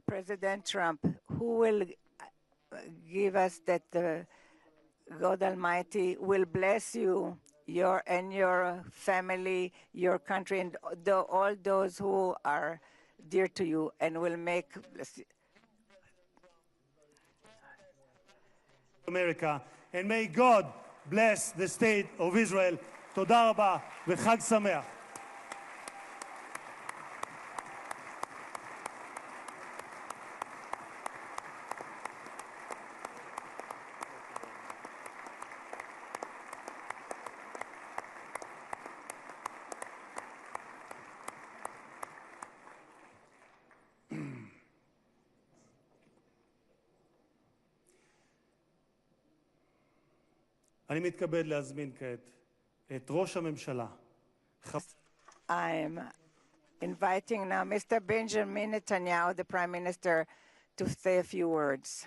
President Trump, who will give us that the God Almighty will bless you, your family, your country, and all those who are dear to you, and will make America, and may God bless the state of Israel. Toda rabba v'chag sameach. אני מתכבד להזמין כעת את ראש הממשלה. I'm inviting now Mr. Benjamin Netanyahu, the Prime Minister, to say a few words.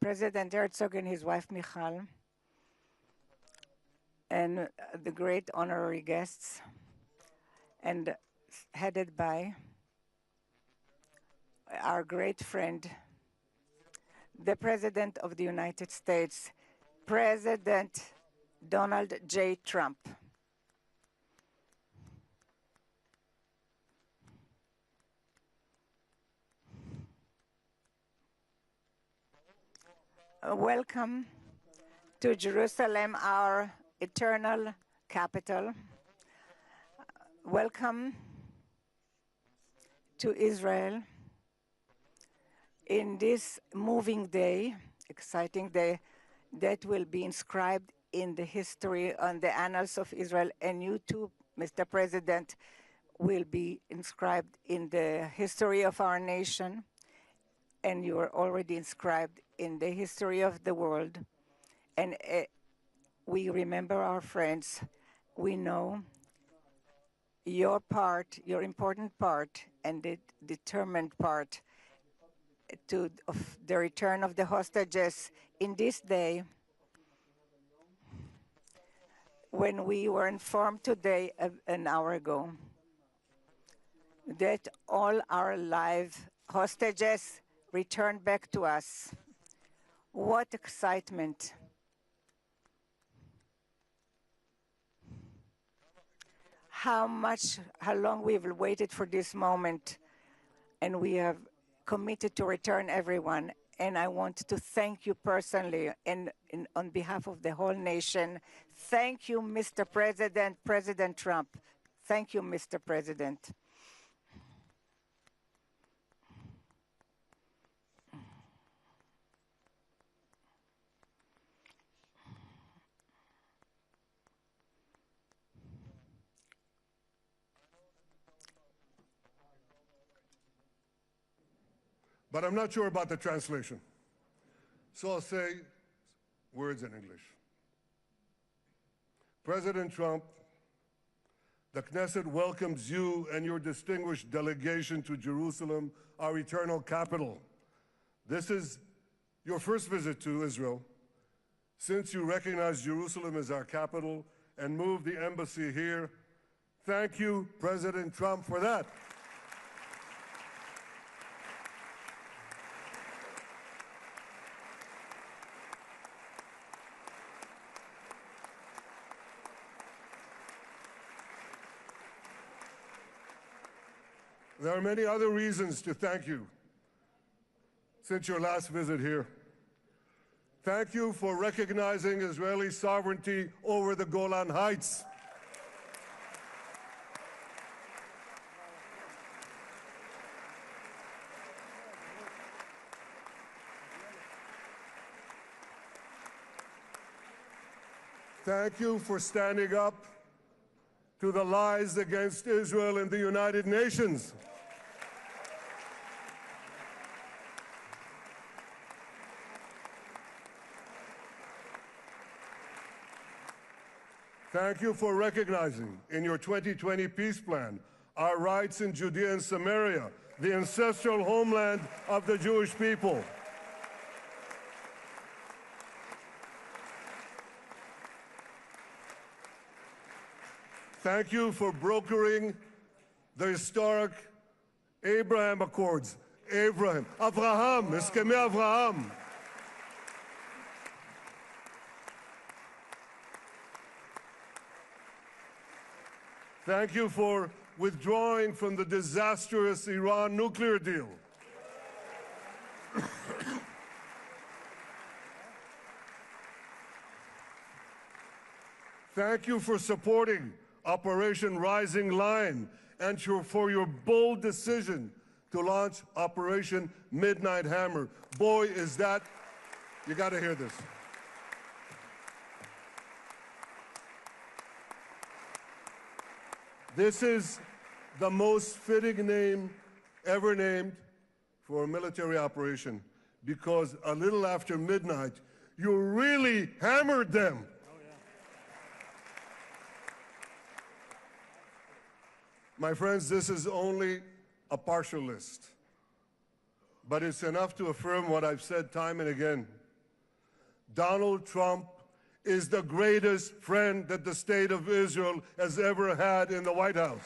President Herzog and his wife Michal, and the great honorary guests, and headed by our great friend, the President of the United States, President Donald J. Trump. Welcome to Jerusalem, our eternal capital. Welcome to Israel in this moving day, exciting day that will be inscribed in the history, on the annals of Israel. And you too, Mr. President, will be inscribed in the history of our nation. And you are already inscribed in the history of the world. And we remember our friends. We know your part, your important part, and the determined part of the return of the hostages in this day, when we were informed today, an hour ago, that all our live hostages returned back to us. What excitement. How long we've waited for this moment, and we have committed to return everyone. And I want to thank you personally and on behalf of the whole nation. Thank you, Mr. President, President Trump. Thank you, Mr. President. But I'm not sure about the translation. So I'll say words in English. President Trump, the Knesset welcomes you and your distinguished delegation to Jerusalem, our eternal capital. This is your first visit to Israel since you recognize Jerusalem as our capital and moved the embassy here. Thank you, President Trump, for that. There are many other reasons to thank you since your last visit here. Thank you for recognizing Israeli sovereignty over the Golan Heights. Thank you for standing up to the lies against Israel in the United Nations. Thank you for recognizing in your 2020 peace plan our rights in Judea and Samaria, the ancestral homeland of the Jewish people. Thank you for brokering the historic Abraham Accords. Abraham, Eskamei Avraham. Thank you for withdrawing from the disastrous Iran nuclear deal. Thank you for supporting Operation Rising Lion and for your bold decision to launch Operation Midnight Hammer. Boy, is that, you got to hear this. This is the most fitting name ever named for a military operation, because a little after midnight, you really hammered them. My friends, this is only a partial list, but it's enough to affirm what I've said time and again. Donald Trump is the greatest friend that the state of Israel has ever had in the White House.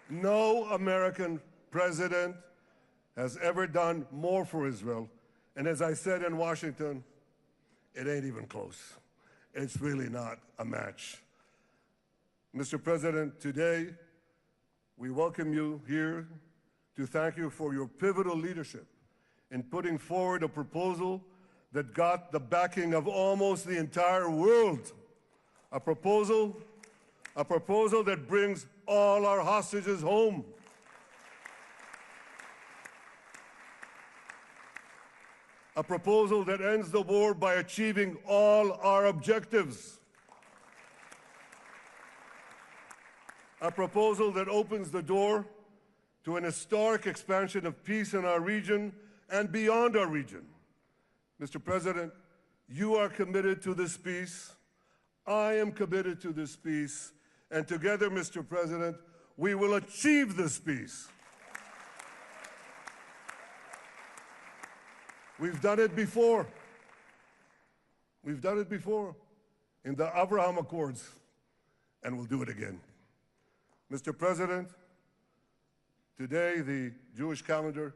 No American president has ever done more for Israel. And as I said in Washington, it ain't even close. It's really not a match. Mr. President, today we welcome you here to thank you for your pivotal leadership in putting forward a proposal that got the backing of almost the entire world. A proposal that brings all our hostages home. A proposal that ends the war by achieving all our objectives. A proposal that opens the door to an historic expansion of peace in our region and beyond our region. Mr. President, you are committed to this peace. I am committed to this peace. And together, Mr. President, we will achieve this peace. We've done it before. We've done it before in the Abraham Accords, and we'll do it again. Mr. President, today the Jewish calendar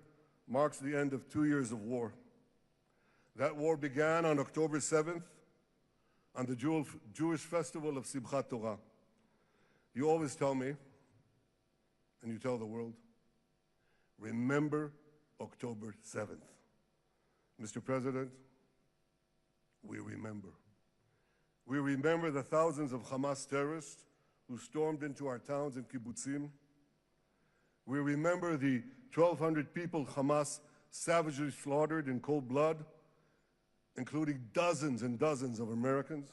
marks the end of 2 years of war. That war began on October 7th, on the Jewish festival of Simchat Torah. You always tell me, and you tell the world, remember October 7th. Mr. President, we remember. We remember the thousands of Hamas terrorists who stormed into our towns and kibbutzim. We remember the 1,200 people Hamas savagely slaughtered in cold blood, including dozens and dozens of Americans.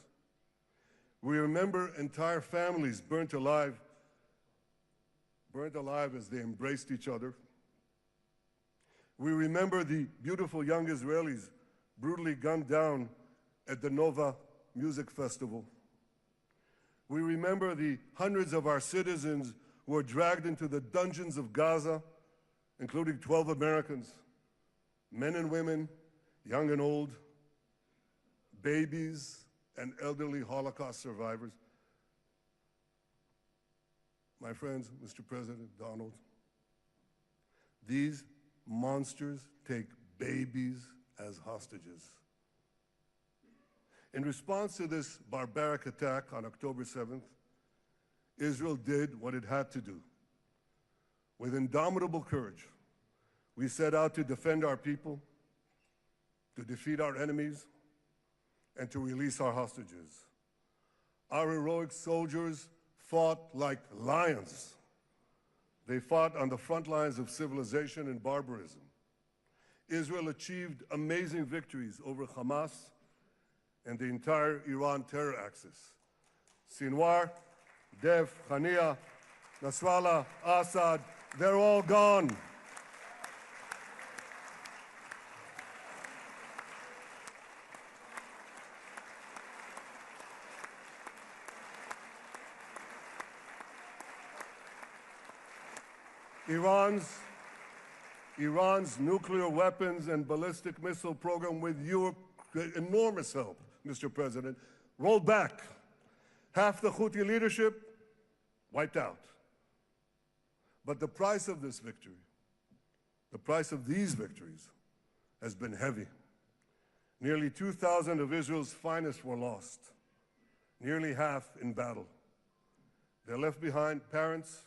We remember entire families burnt alive as they embraced each other. We remember the beautiful young Israelis brutally gunned down at the Nova Music Festival. We remember the hundreds of our citizens who were dragged into the dungeons of Gaza, including 12 Americans, men and women, young and old, babies and elderly Holocaust survivors. My friends, Mr. President, Donald, these monsters take babies as hostages. In response to this barbaric attack on October 7th, Israel did what it had to do. With indomitable courage, We set out to defend our people, to defeat our enemies, and to release our hostages. Our heroic soldiers fought like lions. They fought on the front lines of civilization and barbarism. Israel achieved amazing victories over Hamas and the entire Iran terror axis. Sinwar, Dev, Hania, Nasrallah, Assad, they're all gone. Iran's nuclear weapons and ballistic missile program, with your enormous help, Mr. President, rolled back. Half the Houthi leadership wiped out. But the price of this victory, the price of these victories, has been heavy. Nearly 2,000 of Israel's finest were lost, nearly half in battle. They left behind parents,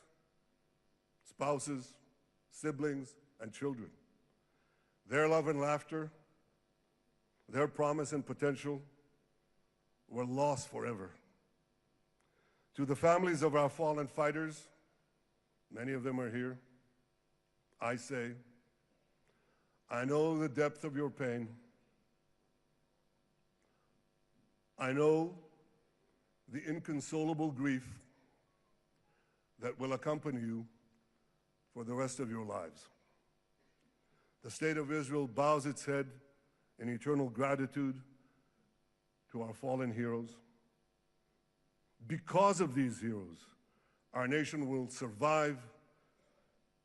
spouses, siblings, and children. Their love and laughter, their promise and potential were lost forever. To the families of our fallen fighters, many of them are here, I say, I know the depth of your pain. I know the inconsolable grief that will accompany you for the rest of your lives. The state of Israel bows its head in eternal gratitude to our fallen heroes. Because of these heroes, our nation will survive.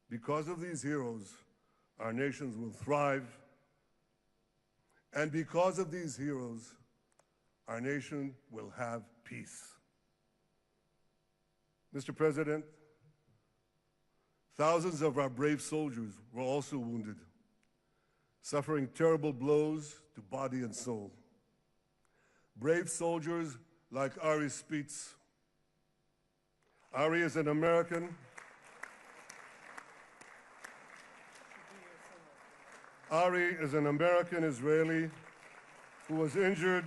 Because of these heroes, our nations will thrive. And because of these heroes, our nation will have peace. Mr. President, thousands of our brave soldiers were also wounded, suffering terrible blows to body and soul. Brave soldiers like Ari Spitz. Ari is an American. Ari is an American Israeli who was injured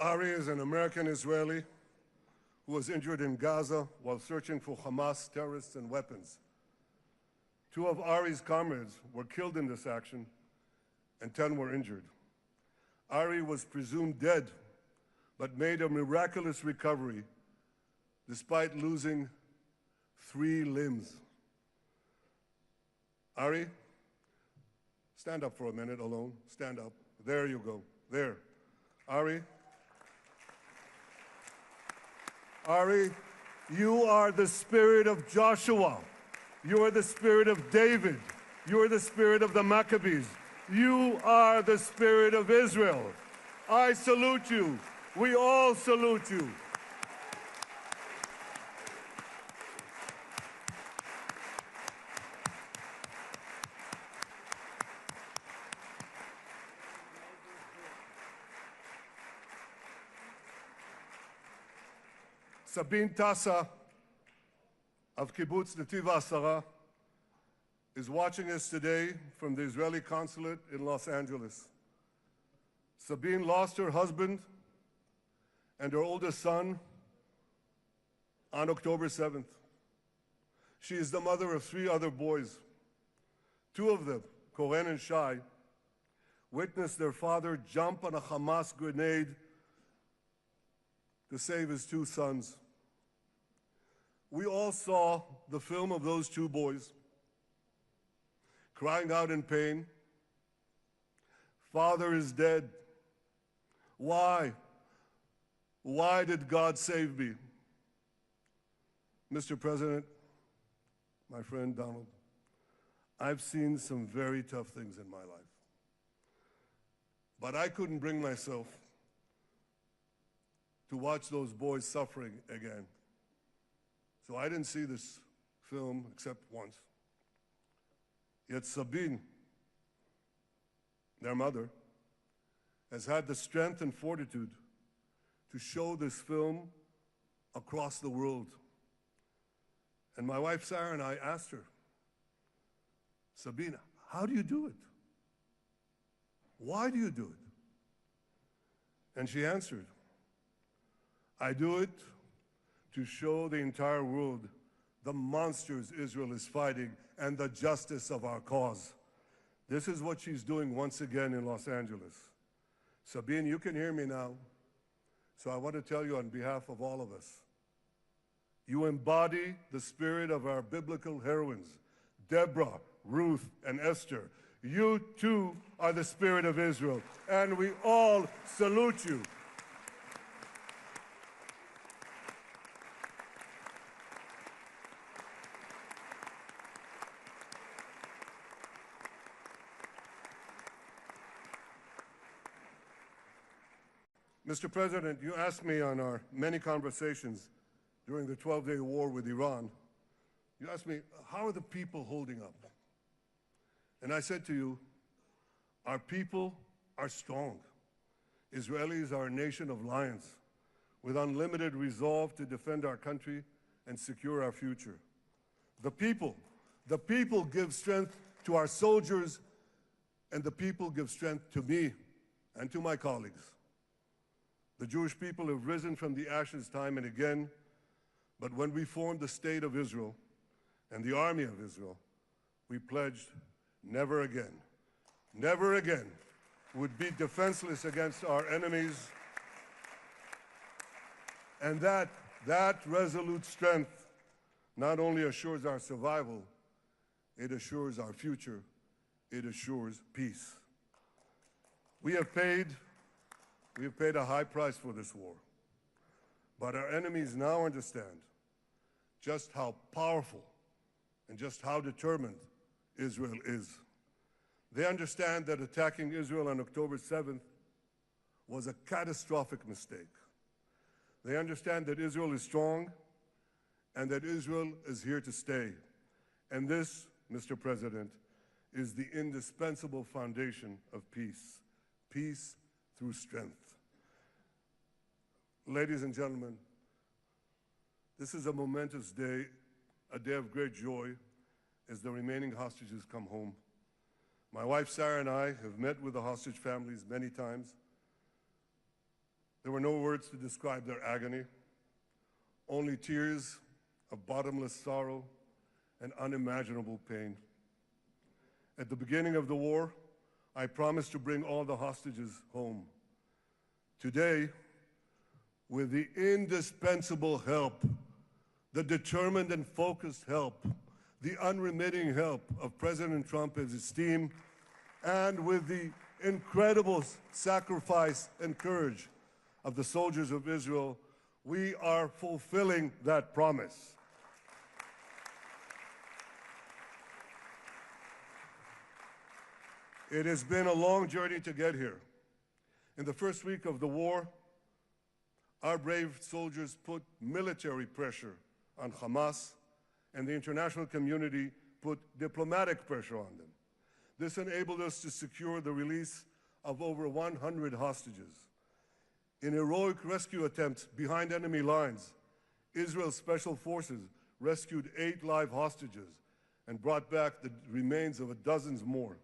Ari is an American Israeli who was injured in Gaza while searching for Hamas terrorists and weapons. Two of Ari's comrades were killed in this action, and 10 were injured. Ari was presumed dead, but made a miraculous recovery despite losing 3 limbs. Ari, stand up for a minute alone. Stand up. There you go. There. Ari, you are the spirit of Joshua. You are the spirit of David. You are the spirit of the Maccabees. You are the spirit of Israel. I salute you. We all salute you. Sabine Tassa of Kibbutz Netiv HaAsara is watching us today from the Israeli consulate in Los Angeles. Sabine lost her husband and her oldest son on October 7th. She is the mother of 3 other boys. 2 of them, Koren and Shai, witnessed their father jump on a Hamas grenade to save his 2 sons. We all saw the film of those 2 boys crying out in pain, "Father is dead. Why? Why did God save me?" Mr. President, my friend Donald, I've seen some very tough things in my life. But I couldn't bring myself to watch those boys suffering again. So I didn't see this film except once. Yet Sabine, their mother, has had the strength and fortitude to show this film across the world. And my wife Sarah and I asked her, Sabina, how do you do it? Why do you do it? And she answered, I do it to show the entire world the monsters Israel is fighting and the justice of our cause. This is what she's doing once again in Los Angeles. Sabine, you can hear me now, so I want to tell you on behalf of all of us, you embody the spirit of our biblical heroines, Deborah, Ruth, and Esther. You too are the spirit of Israel, and we all salute you. Mr. President, you asked me on our many conversations during the 12-day war with Iran, you asked me, how are the people holding up? And I said to you, our people are strong. Israelis are a nation of lions with unlimited resolve to defend our country and secure our future. The people give strength to our soldiers, and the people give strength to me and to my colleagues. The Jewish people have risen from the ashes time and again, but when we formed the State of Israel and the Army of Israel, we pledged never again would be defenseless against our enemies. And that resolute strength not only assures our survival, it assures our future, it assures peace. We have paid a high price for this war, but our enemies now understand just how powerful and just how determined Israel is. They understand that attacking Israel on October 7th was a catastrophic mistake. They understand that Israel is strong and that Israel is here to stay. And this, Mr. President, is the indispensable foundation of peace. Peace through strength. Ladies and gentlemen, this is a momentous day, a day of great joy as the remaining hostages come home. My wife Sarah and I have met with the hostage families many times. There were no words to describe their agony, only tears of bottomless sorrow and unimaginable pain. At the beginning of the war, I promised to bring all the hostages home. Today, with the indispensable help, the determined and focused help, the unremitting help of President Trump and his team, and with the incredible sacrifice and courage of the soldiers of Israel, we are fulfilling that promise. It has been a long journey to get here. In the first week of the war, our brave soldiers put military pressure on Hamas, and the international community put diplomatic pressure on them. This enabled us to secure the release of over 100 hostages. In heroic rescue attempts behind enemy lines, Israel's special forces rescued 8 live hostages and brought back the remains of dozens more.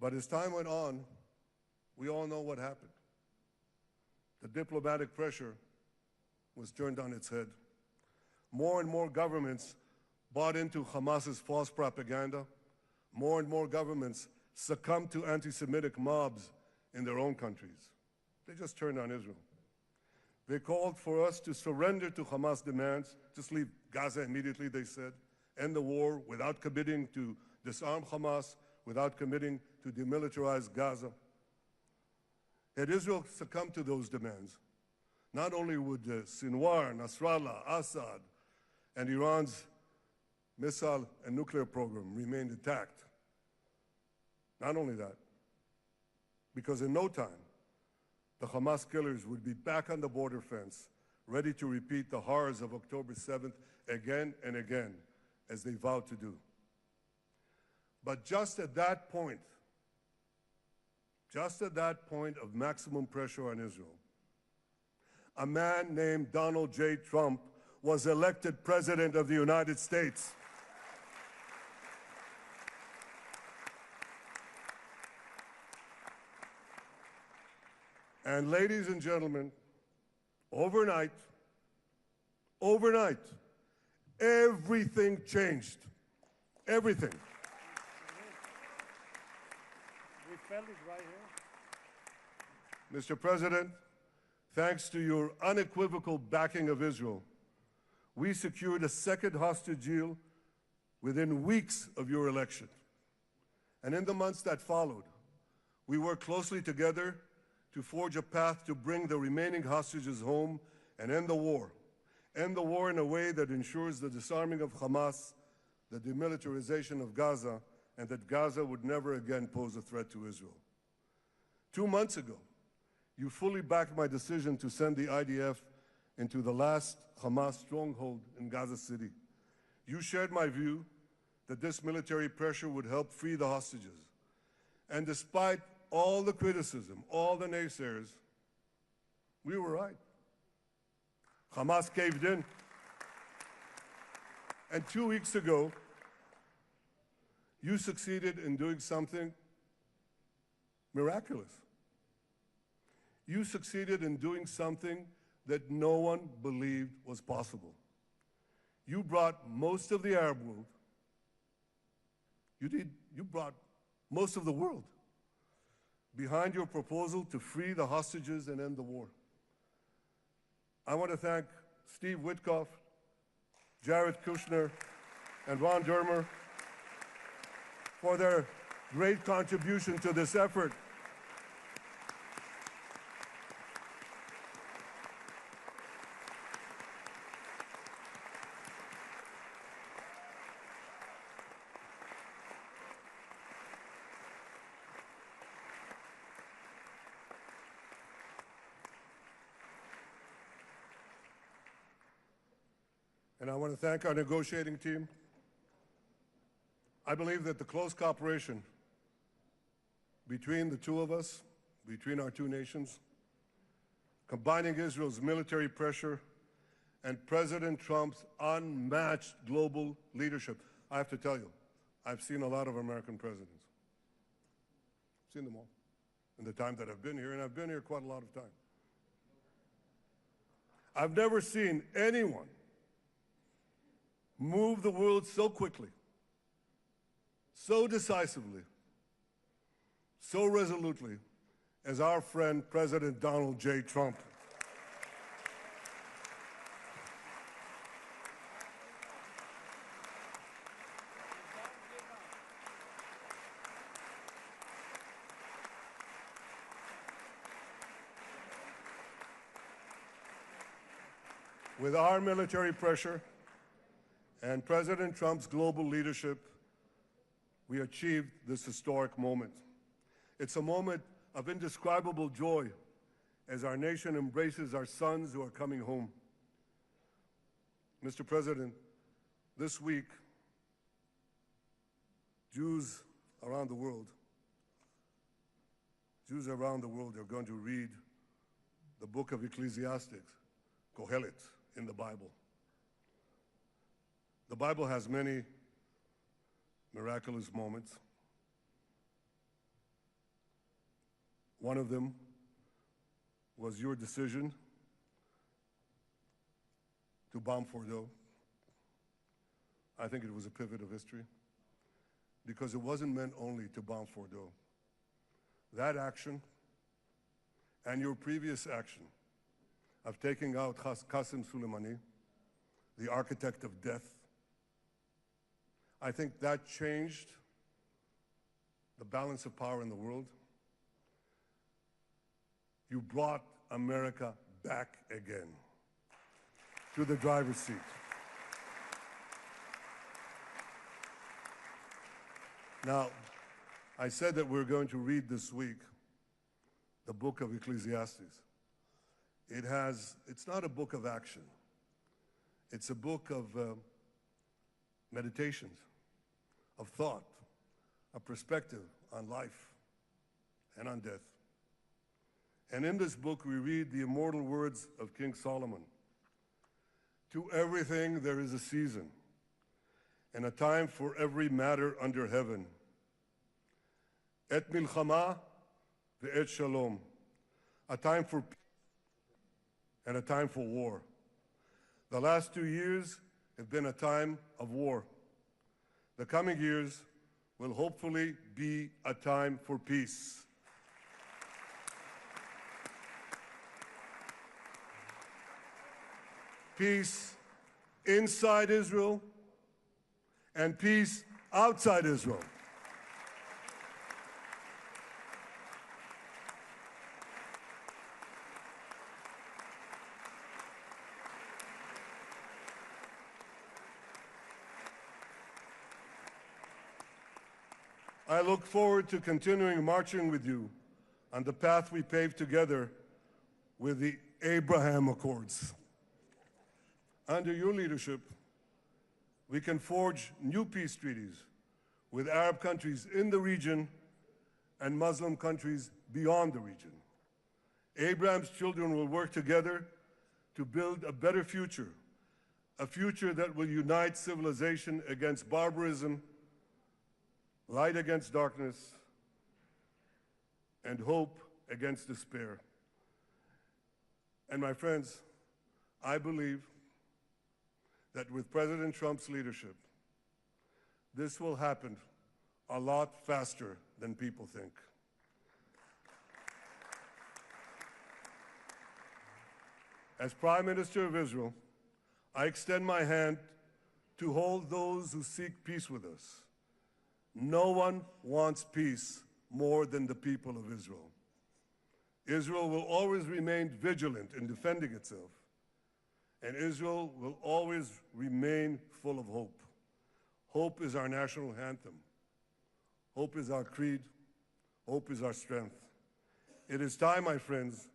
But as time went on, we all know what happened. The diplomatic pressure was turned on its head. More and more governments bought into Hamas's false propaganda. More and more governments succumbed to anti-Semitic mobs in their own countries. They just turned on Israel. They called for us to surrender to Hamas demands, just leave Gaza immediately, they said, end the war without committing to disarm Hamas, without committing to demilitarize Gaza. Had Israel succumbed to those demands, not only would Sinwar, Nasrallah, Assad, and Iran's missile and nuclear program remained intact. Not only that, because in no time, the Hamas killers would be back on the border fence, ready to repeat the horrors of October 7th again and again, as they vowed to do. But just at that point of maximum pressure on Israel, a man named Donald J. Trump was elected President of the United States. And ladies and gentlemen, overnight, everything changed. Everything. We felt it right here. Mr. President, thanks to your unequivocal backing of Israel, we secured a second hostage deal within weeks of your election. And in the months that followed, we worked closely together to forge a path to bring the remaining hostages home and end the war. End the war in a way that ensures the disarming of Hamas, the demilitarization of Gaza, and that Gaza would never again pose a threat to Israel. 2 months ago, you fully backed my decision to send the IDF into the last Hamas stronghold in Gaza City. You shared my view that this military pressure would help free the hostages. And despite all the criticism, all the naysayers, we were right. Hamas caved in. And 2 weeks ago, you succeeded in doing something miraculous. You succeeded in doing something that no one believed was possible. You brought most of the Arab world, you brought most of the world behind your proposal to free the hostages and end the war. I want to thank Steve Witkoff, Jared Kushner, and Ron Dermer for their great contribution to this effort. And I want to thank our negotiating team. I believe that the close cooperation between the two of us, between our two nations, combining Israel's military pressure and President Trump's unmatched global leadership. I have to tell you, I've seen a lot of American presidents. I've seen them all in the time that I've been here, and I've been here quite a lot of time. I've never seen anyone move the world so quickly, so decisively, so resolutely as our friend President Donald J. Trump. With our military pressure and President Trump's global leadership, we achieved this historic moment. It's a moment of indescribable joy as our nation embraces our sons who are coming home. Mr. President, this week, Jews around the world are going to read the book of Ecclesiastes, Kohelet, in the Bible. The Bible has many miraculous moments. One of them was your decision to bomb Fordo. I think it was a pivot of history because it wasn't meant only to bomb Fordo. That action and your previous action of taking out Qasem Soleimani, the architect of death, I think that changed the balance of power in the world. You brought America back again to the driver's seat. Now, I said that we're going to read this week the book of Ecclesiastes. It's not a book of action. It's a book of meditations, of thought, of perspective on life and on death. And in this book, we read the immortal words of King Solomon. To everything there is a season, and a time for every matter under heaven. Et milchama ve'et shalom. A time for peace and a time for war. The last 2 years have been a time of war. The coming years will hopefully be a time for peace. Peace inside Israel and peace outside Israel. I look forward to continuing marching with you on the path we paved together with the Abraham Accords. Under your leadership, we can forge new peace treaties with Arab countries in the region and Muslim countries beyond the region. Abraham's children will work together to build a better future, a future that will unite civilization against barbarism, light against darkness, and hope against despair. And my friends, I believe that with President Trump's leadership, this will happen a lot faster than people think. As Prime Minister of Israel, I extend my hand to hold those who seek peace with us. No one wants peace more than the people of Israel. Israel will always remain vigilant in defending itself, and Israel will always remain full of hope. Hope is our national anthem. Hope is our creed. Hope is our strength. It is time, my friends,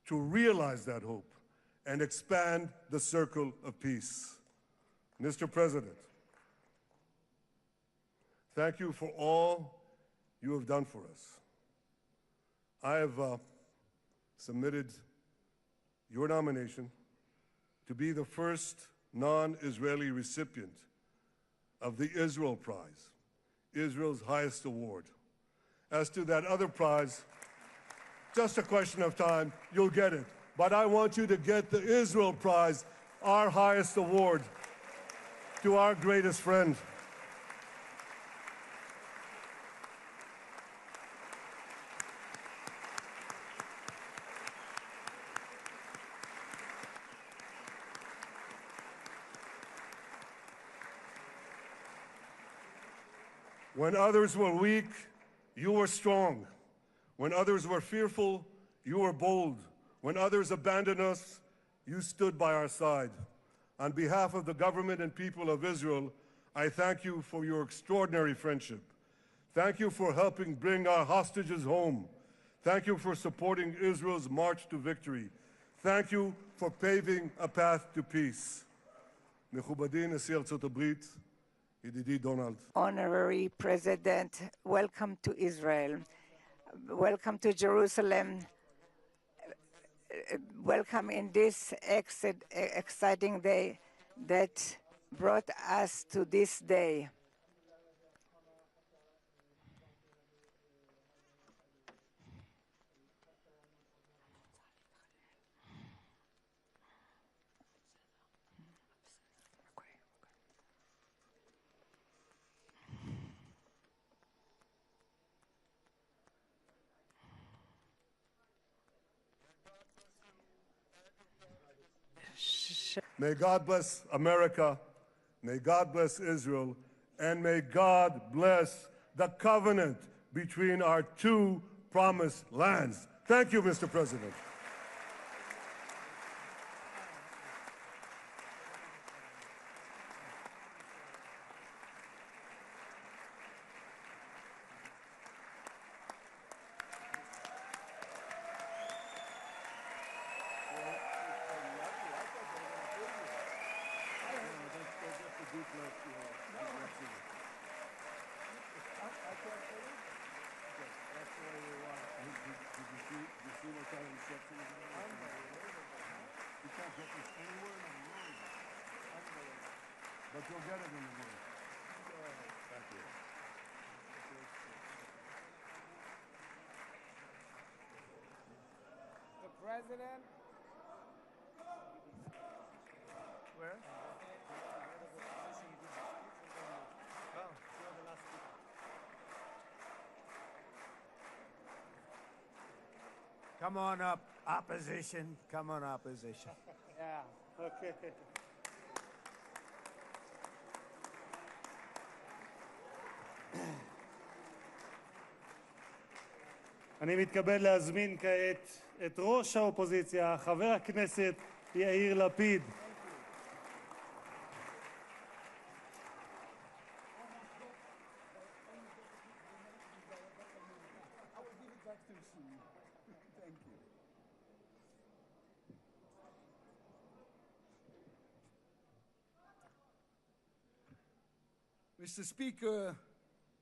to realize that hope and expand the circle of peace. Mr. President, thank you for all you have done for us. I have submitted your nomination to be the first non-Israeli recipient of the Israel Prize, Israel's highest award. As to that other prize, just a question of time, you'll get it. But I want you to get the Israel Prize, our highest award, to our greatest friend. When others were weak, you were strong. When others were fearful, you were bold. When others abandoned us, you stood by our side. On behalf of the government and people of Israel, I thank you for your extraordinary friendship. Thank you for helping bring our hostages home. Thank you for supporting Israel's march to victory. Thank you for paving a path to peace. מכובדי נשיא ארצות הברית, ידידי דונלד. Honorary President, welcome to Israel. Welcome to Jerusalem. Welcome in this exciting day that brought us to this day. May God bless America, may God bless Israel, and may God bless the covenant between our two promised lands. Thank you, Mr. President. you'll get it in a minute. Thank you. The President. Where? Come on up, opposition. Come on, opposition. Yeah. Okay. אני מתכבד להזמין כעת את ראש האופוזיציה, חבר הכנסת יאיר לפיד. Mr. Speaker,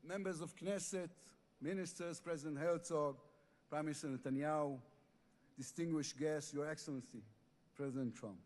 members of Knesset, ministers, President Herzog, Prime Minister Netanyahu, distinguished guests, Your Excellency, President Trump.